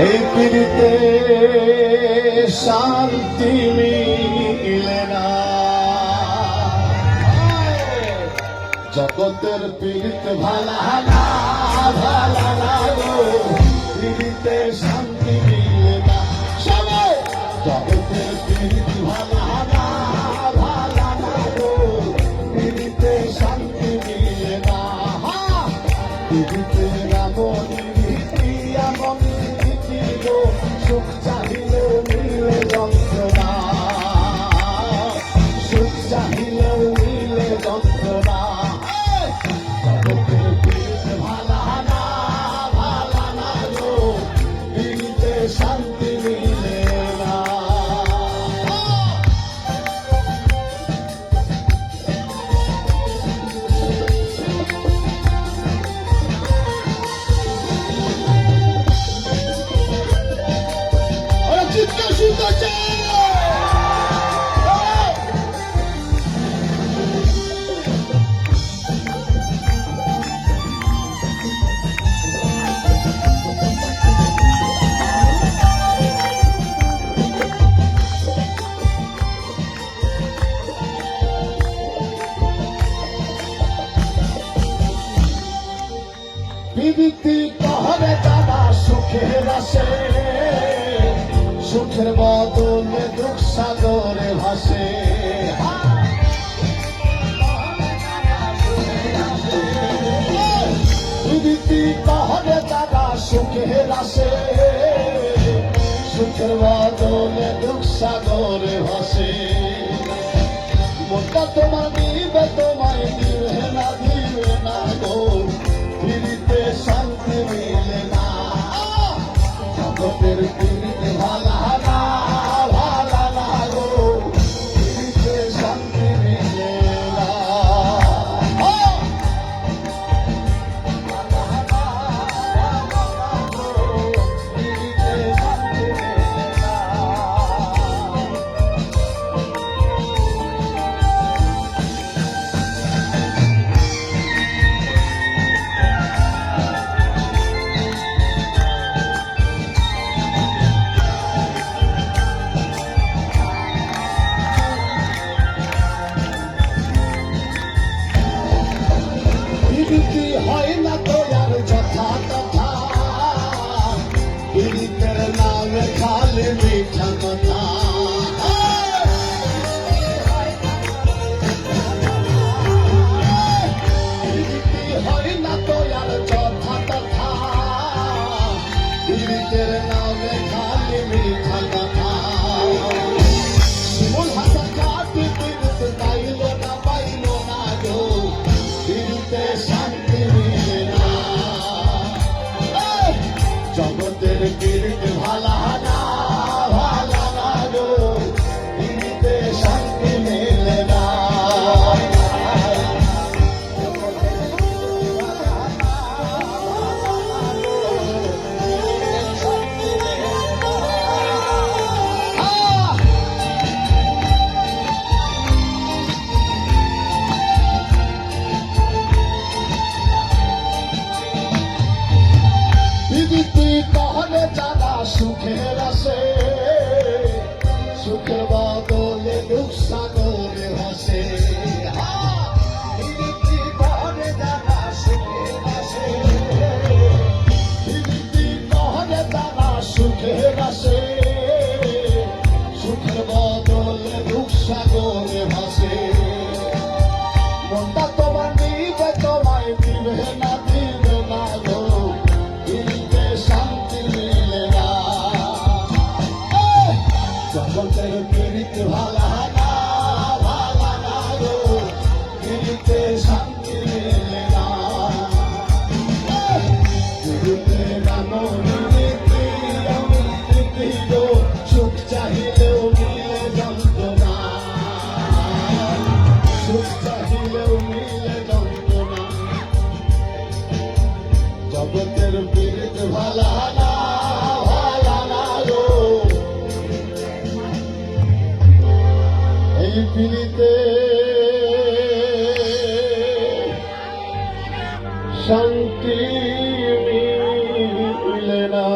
এই পীড়িতে শান্তি মিলে না, জগতের পীড়িত ভালা না ভালা না গো, পীড়িতে শান্তি মিলে না। সবাই জগতের পীড়িত ভালা না ভালা না গো, পীড়িতে শান্তি মিলে না। পীড়িতে রামনি রীতি এমন রীতি গো, সুখ চাহিলেও মিলে যন্ত্রণা, সুখ চাহিলেও মিলে যন্ত্রণা। জগতের পীড়িত ভালা না ভালা না গো, পীড়িতে শান্তি মিলে না। চিৎকার শুনতে চাই। পীড়িতি কহরে দাদা সুখের আসে, সুখের বদলে দুঃখ সাগরে ভাসে। পীড়িতি কহরে দাদা সুখের আসে, সুখের বদলে দুঃখ সাগরে ভাসে। মনটা তোমার দিবে তোমায় দিবে না দিবে না গো, পীড়িতে শান্তি মিলে না। জগতের পীড়িত ভালা না ভালা না গো, পীড়িতে শান্তি মিলে না। পীড়িতে শান্তি মিলে না। পীড়িতি হয় না তো আর যথা তথা, পীড়িতের নামে খালে মিঠা কথা। পীড়িতি হয় না তো আর যথা তথা, পীড়িতের নামে খালে মিঠা কথা। শিমুল হাসান কাটি পীড়িত পাইল না পাইল না গো, পীড়িতে শান্তি মিলে না। জগতের পীড়িত ভালা না ভালা না গো, পীড়িতে শান্তি মিলে না। পীড়িতি কহলে যারা সুখের আসে, সুখের বদলে দুঃখ সাগরে ভাসে। পীড়িতি কহলে যারা সুখের আসে, পীড়িতি কহলে যারা সুখের আসে, সুখের বদলে দুঃখ সাগরে ভাসে। মনটা তোমার দিবে তোমায় দিবে না দিবে না গো, পীড়িতে শান্তি মিলে না। জগতের পীড়িত ভালা না ভালা না গো, পীড়িতে শান্তি মিলে না। পীড়িতে রামনি রীতি এমন রীতি গো, সুখ চাহিলেও মিলে যন্ত্রণা, সুখ চাহিলেও মিলে যন্ত্রণা। জগতের পীড়িত ভালা না ভালা না গো, এই পীড়িতে শান্তি মিলে না।